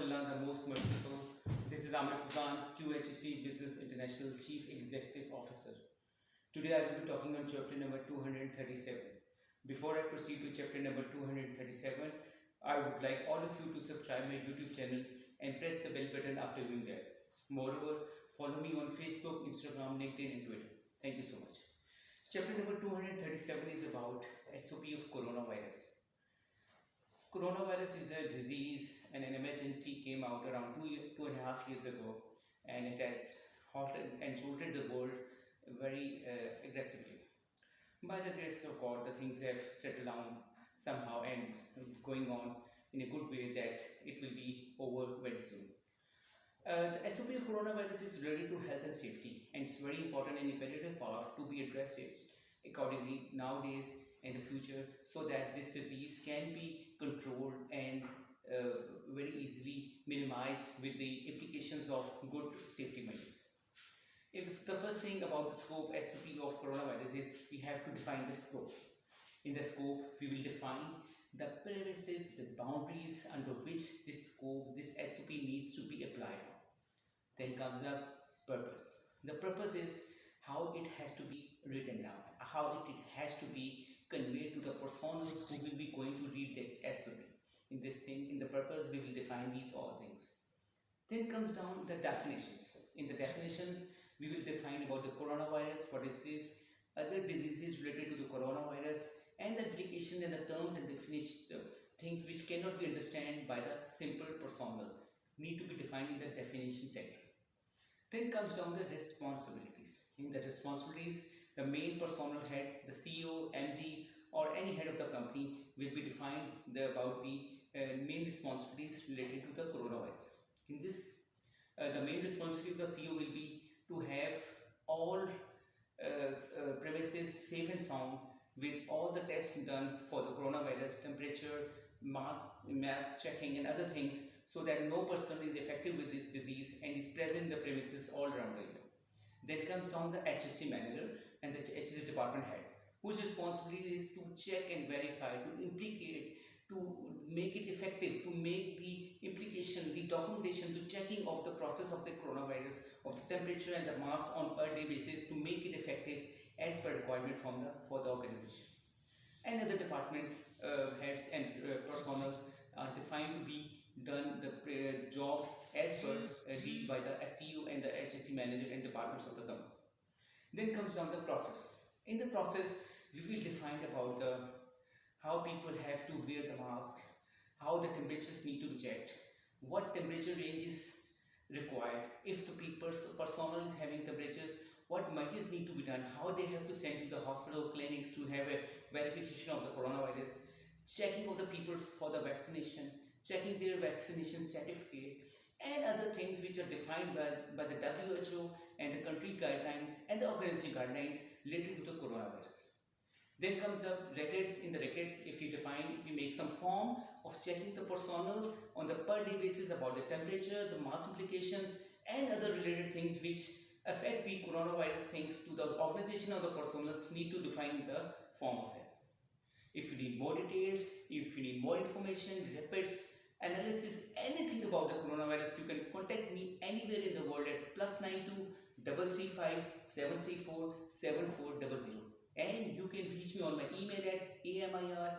Allah, the most merciful. This is Amir Sultan, QHSE Business International Chief Executive Officer. Today I will be talking on chapter number 237. Before I proceed to chapter number 237, I would like all of you to subscribe my YouTube channel and press the bell button after doing that. Moreover, follow me on Facebook, Instagram, LinkedIn and Twitter. Thank you so much. Chapter number 237 is about SOP of Coronavirus. Coronavirus is a disease and an emergency came out around 2.5 years ago, and it has halted and jolted the world very aggressively. By the grace of God, the things have settled down somehow and going on in a good way that it will be over very soon. The SOP of coronavirus is related to health and safety, and it's very important and imperative part to be addressed accordingly nowadays and the future, so that this disease can be controlled and very easily minimized with the implications of good safety measures. If the first thing about the scope SOP of coronavirus is we have to define the scope. In the scope, we will define the premises, the boundaries under which this scope, this SOP needs to be applied. Then comes the purpose. The purpose is how it has to be written down, how it has to be conveyed to the personas who will be going to read that SOP. In this thing, in the purpose, we will define these all things. Then comes down the definitions. In the definitions, we will define about the coronavirus, what is this, other diseases related to the coronavirus, and the application and the terms and definitions, things which cannot be understood by the simple persona need to be defined in the definition sector. Then comes down the responsibilities. In the responsibilities, the main personal head, the CEO, MD, or any head of the company will be defined about the main responsibilities related to the coronavirus. In this, the main responsibility of the CEO will be to have all premises safe and sound with all the tests done for the coronavirus, temperature, mass checking and other things, so that no person is affected with this disease and is present in the premises all around the year. Then comes down the HSE manager and the HSE department head, whose responsibility is to check and verify, to implicate, to make it effective, to make the implication, the documentation, the checking of the process of the coronavirus, of the temperature and the mass on per day basis, to make it effective as per requirement for the organization. And other departments, heads and personas are defined to be done the jobs as per agreed by the SEO and the HSE manager and departments of the company. Then comes down the process. In the process, we will define about how people have to wear the mask, how the temperatures need to be checked, what temperature range is required, if the personnel is having temperatures, what measures need to be done, how they have to send to the hospital clinics to have a verification of the coronavirus, checking of the people for the vaccination, checking their vaccination certificate, and other things which are defined by the WHO and the country guidelines and the organization guidelines related to the coronavirus. Then comes up records. In the records, if you make some form of checking the personals on the per day basis about the temperature, the mass implications, and other related things which affect the coronavirus things to the organization of the personals need to define the form of that. If you need more details, if you need more information, reports, analysis, anything about the coronavirus, you can contact me anywhere in the world at +92 335 734 7400, and you can reach me on my email at amirsultanra